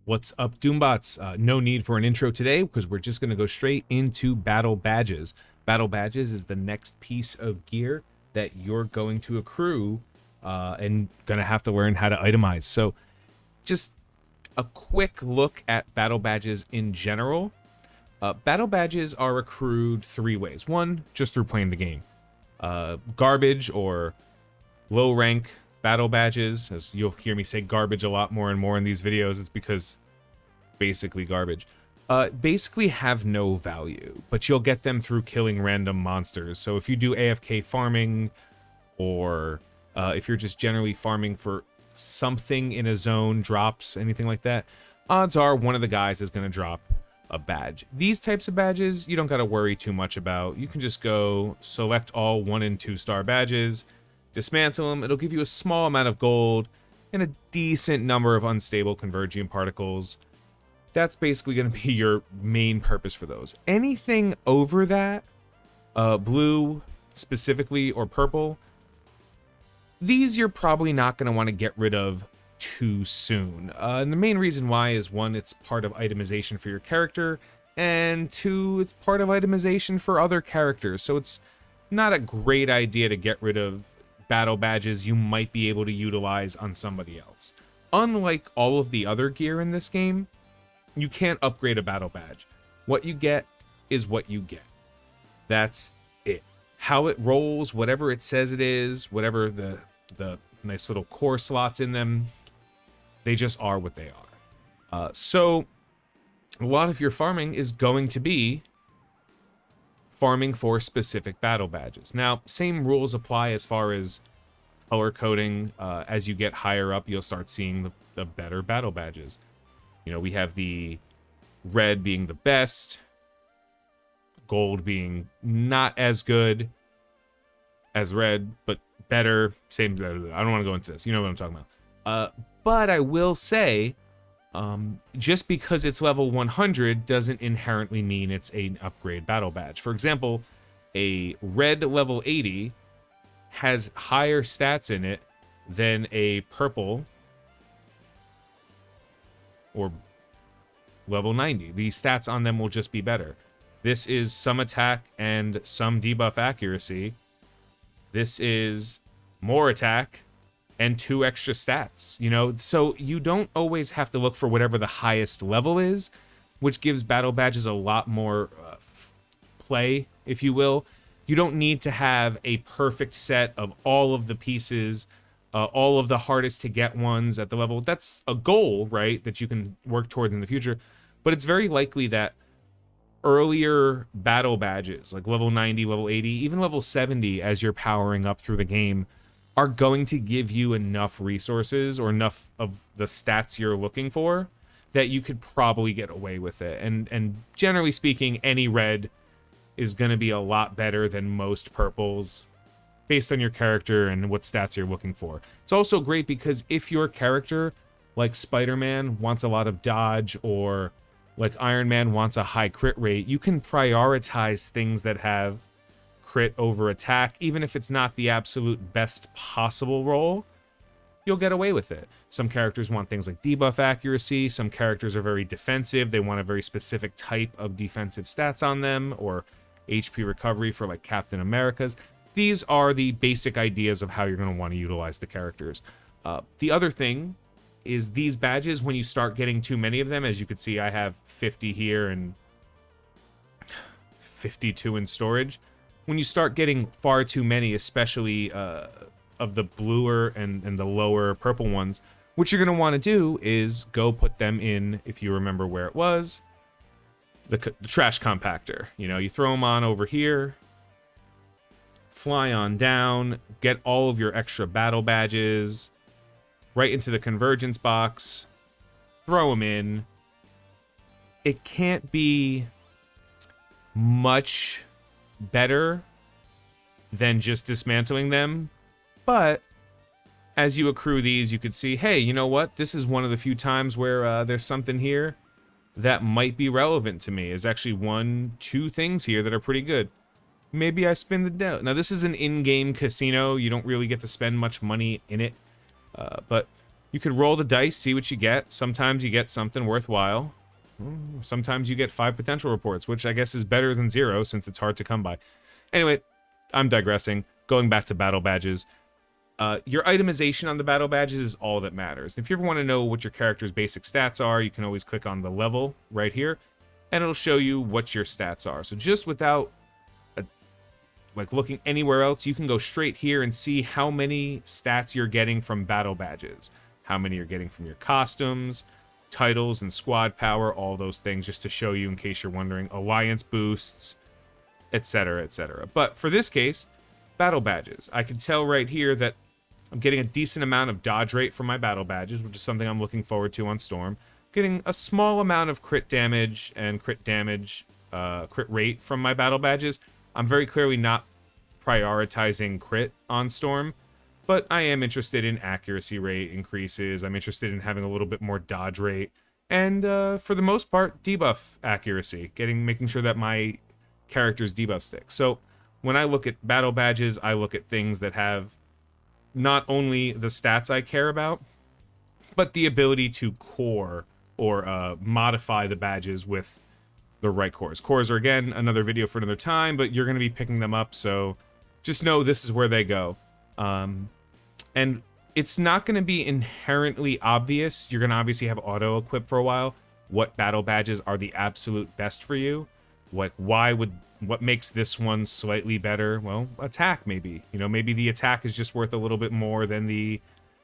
What's up, Doombots? No need for an intro today because we're just going to go straight into Battle Badges. Battle Badges is the next piece of gear that you're going to accrue and going to have to learn how to itemize. So just a quick look at Battle Badges in general. Battle Badges are accrued three ways. One, just through playing the game. Garbage or low rank battle badges, as you'll hear me say garbage a lot more and more in these videos, it's because basically garbage, basically have no value, but you'll get them through killing random monsters. So if you do AFK farming, or if you're just generally farming for something in a zone, drops, anything like that, odds are one of the guys is going to drop a badge. These types of badges, you don't got to worry too much about. You can just go select all 1 and 2 star badges, dismantle them. It'll give you a small amount of gold and a decent number of unstable converging particles. That's basically going to be your main purpose for those. Anything over that, blue specifically or purple, these you're probably not going to want to get rid of too soon. And the main reason why is, one, it's part of itemization for your character, and two, it's part of itemization for other characters. So it's not a great idea to get rid of battle badges you might be able to utilize on somebody else. Unlike all of the other gear in this game, you can't upgrade a battle badge. What you get is what you get. That's it. How it rolls, whatever it says it is, whatever the nice little core slots in them, they just are what they are. So a lot of your farming is going to be farming for specific battle badges. Now, same rules apply as far as color coding. As you get higher up, you'll start seeing the better battle badges. You know, we have the red being the best, gold being not as good as red, but better. Same, I don't want to go into this. You know what I'm talking about. But I will say, just because it's level 100 doesn't inherently mean it's an upgrade battle badge. For example, a red level 80 has higher stats in it than a purple or level 90. The stats on them will just be better. This is some attack and some debuff accuracy. This is more attack and 2 extra stats, you know? So you don't always have to look for whatever the highest level is, which gives battle badges a lot more play, if you will. You don't need to have a perfect set of all of the pieces, all of the hardest to get ones at the level. That's a goal, right, that you can work towards in the future. But it's very likely that earlier battle badges, like level 90, level 80, even level 70, as you're powering up through the game, are going to give you enough resources or enough of the stats you're looking for that you could probably get away with it. And generally speaking, any red is going to be a lot better than most purples based on your character and what stats you're looking for. It's also great because if your character, like Spider-Man, wants a lot of dodge, or like Iron Man wants a high crit rate, you can prioritize things that have crit over attack. Even if it's not the absolute best possible roll, you'll get away with it. Some characters want things like debuff accuracy. Some characters are very defensive. They want a very specific type of defensive stats on them, or HP recovery for like Captain America's. These are the basic ideas of how you're going to want to utilize the characters. The other thing is these badges, when you start getting too many of them, as you can see, I have 50 here and 52 in storage. When you start getting far too many, especially of the bluer and the lower purple ones, what you're going to want to do is go put them in, if you remember where it was, the trash compactor. You know, you throw them on over here, fly on down, get all of your extra battle badges right into the convergence box, throw them in. It can't be much better than just dismantling them, but as you accrue these, you could see, hey, you know what? This is one of the few times where there's something here that might be relevant to me. There's actually 1, 2 things here that are pretty good. Maybe I spin the dough. Now, this is an in-game casino. You don't really get to spend much money in it. But You could roll the dice, see what you get. Sometimes you get something worthwhile. Sometimes you get 5 potential reports, which I guess is better than 0 since it's hard to come by. Anyway, I'm digressing. Going back to battle badges. Your itemization on the battle badges is all that matters. If you ever want to know what your character's basic stats are, you can always click on the level right here, and it'll show you what your stats are. So just without like looking anywhere else, you can go straight here and see how many stats you're getting from battle badges, how many you're getting from your costumes, titles and squad power, all those things, just to show you in case you're wondering, alliance boosts, etc., etc. But for this case, battle badges. I can tell right here that I'm getting a decent amount of dodge rate from my battle badges, which is something I'm looking forward to on Storm. Getting a small amount of crit damage and crit rate from my battle badges. I'm very clearly not prioritizing crit on Storm, but I am interested in accuracy rate increases. I'm interested in having a little bit more dodge rate, and for the most part, debuff accuracy, making sure that my character's debuff sticks. So when I look at battle badges, I look at things that have not only the stats I care about, but the ability to core or modify the badges with the right cores. Cores are, again, another video for another time, but you're going to be picking them up, so just know this is where they go. And it's not going to be inherently obvious. You're going to obviously have auto-equip for a while. What battle badges are the absolute best for you? Like, what makes this one slightly better? Well, attack, maybe. You know, maybe the attack is just worth a little bit more than the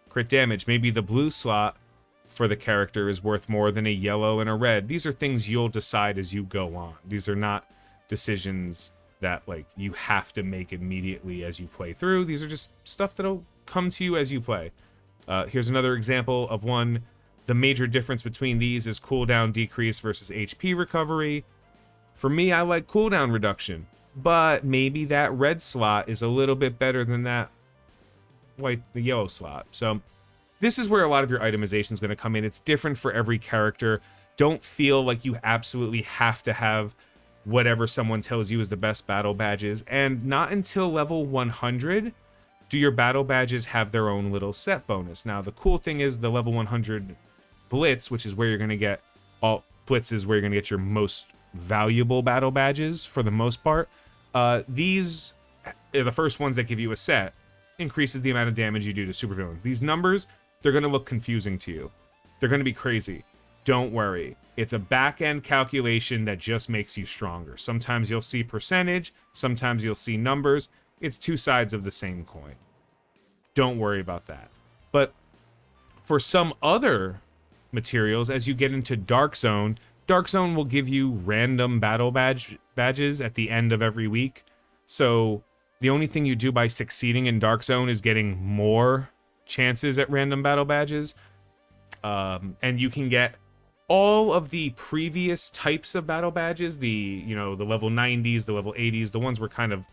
crit damage. Maybe the blue slot for the character is worth more than a yellow and a red. These are things you'll decide as you go on. These are not decisions that, like, you have to make immediately as you play through. These are just stuff that'll come to you as you play. Here's another example of one. The major difference between these is cooldown decrease versus HP recovery. For me, I like cooldown reduction, but maybe that red slot is a little bit better than that the yellow slot. So this is where a lot of your itemization is going to come in. It's different for every character. Don't feel like you absolutely have to have whatever someone tells you is the best battle badges. And not until level 100 do your battle badges have their own little set bonus. Now, the cool thing is the level 100 Blitz, which is where you're going to get Blitz is where you're going to get your most valuable battle badges for the most part. These are the first ones that give you a set. Increases the amount of damage you do to supervillains. These numbers, they're going to look confusing to you. They're going to be crazy. Don't worry. It's a back-end calculation that just makes you stronger. Sometimes you'll see percentage, sometimes you'll see numbers. It's two sides of the same coin. Don't worry about that. But for some other materials, as you get into Dark Zone will give you random battle badges at the end of every week. So the only thing you do by succeeding in Dark Zone is getting more chances at random battle badges. And you can get all of the previous types of battle badges, the level 90s, the level 80s, the ones we're kind of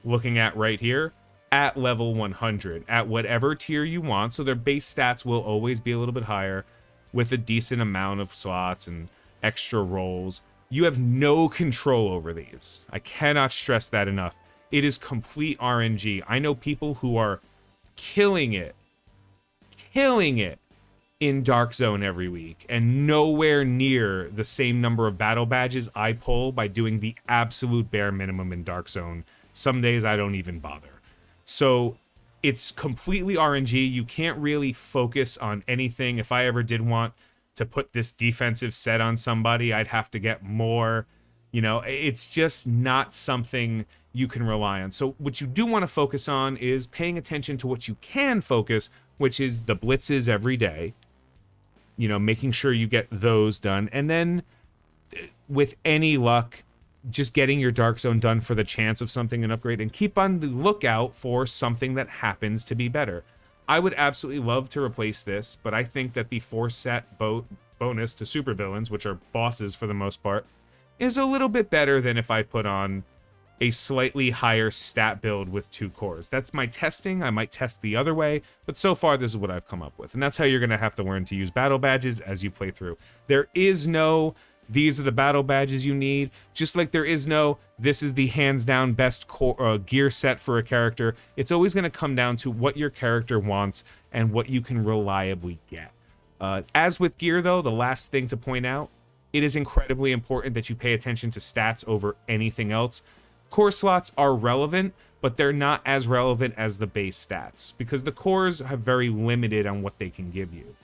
looking at right here, at level 100, at whatever tier you want. So their base stats will always be a little bit higher with a decent amount of slots and extra rolls. You have no control over these. I cannot stress that enough. It is complete RNG. I know people who are killing it in Dark Zone every week, and nowhere near the same number of battle badges I pull by doing the absolute bare minimum in Dark Zone. Some days I don't even bother. So it's completely RNG. You can't really focus on anything. If I ever did want to put this defensive set on somebody, I'd have to get more. It's just not something you can rely on. So what you do want to focus on is paying attention to what you can focus, which is the blitzes every day. Making sure you get those done. And then with any luck, just getting your Dark Zone done for the chance of something an upgrade, and keep on the lookout for something that happens to be better. I would absolutely love to replace this, but I think that the 4-set bonus to supervillains, which are bosses for the most part, is a little bit better than if I put on a slightly higher stat build with 2 cores. That's my testing. I might test the other way, but so far this is what I've come up with. And that's how you're going to have to learn to use battle badges as you play through. There is no these are the battle badges you need. Just like there is no, this is the hands down best gear set for a character. It's always going to come down to what your character wants and what you can reliably get. As with gear though, the last thing to point out, it is incredibly important that you pay attention to stats over anything else. Core slots are relevant, but they're not as relevant as the base stats because the cores have very limited on what they can give you.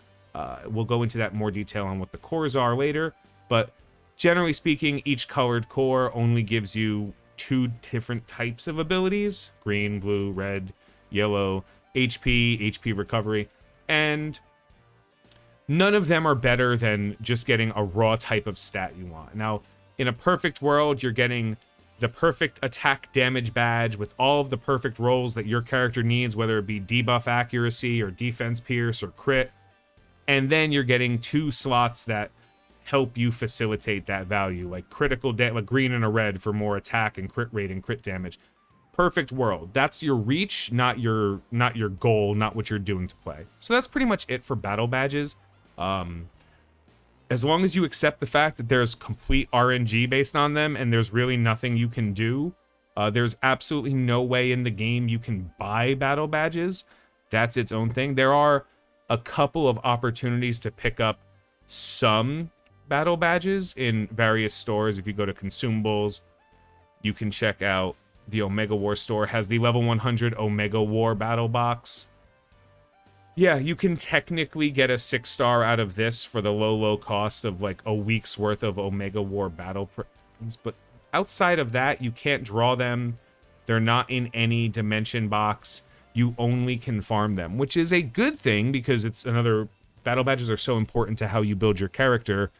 We'll go into that more detail on what the cores are later, but generally speaking, each colored core only gives you 2 different types of abilities: green, blue, red, yellow, HP recovery, and none of them are better than just getting a raw type of stat you want. Now, in a perfect world, you're getting the perfect attack damage badge with all of the perfect rolls that your character needs, whether it be debuff accuracy or defense pierce or crit. And then you're getting 2 slots that help you facilitate that value, like critical like green and a red for more attack and crit rate and crit damage. Perfect world. That's your reach, not your goal, not what you're doing to play. So that's pretty much it for battle badges. As long as you accept the fact that there's complete RNG based on them and there's really nothing you can do, there's absolutely no way in the game you can buy battle badges. That's its own thing. There are a couple of opportunities to pick up some battle badges in various stores. If you go to consumables, you can check out the Omega War store, has the level 100 Omega War battle box. Yeah, you can technically get a 6-star out of this for the low cost of like a week's worth of Omega War battle, but outside of that, you can't draw them. They're not in any dimension box. You only can farm them, which is a good thing because it's another, battle badges are so important to how you build your character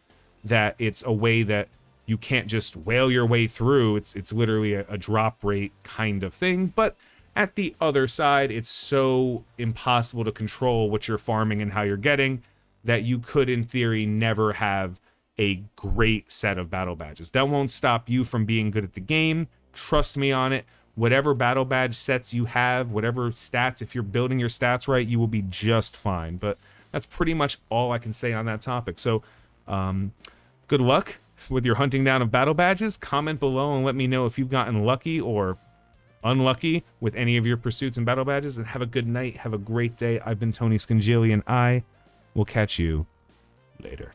that it's a way that you can't just whale your way through. It's literally a drop rate kind of thing, but at the other side, it's so impossible to control what you're farming and how you're getting that you could, in theory, never have a great set of battle badges. That won't stop you from being good at the game. Trust me on it. Whatever battle badge sets you have, whatever stats, if you're building your stats right, you will be just fine. But that's pretty much all I can say on that topic. So, good luck with your hunting down of battle badges. Comment below and let me know if you've gotten lucky or unlucky with any of your pursuits and battle badges. And have a good night. Have a great day. I've been Tony Scungili, and I will catch you later.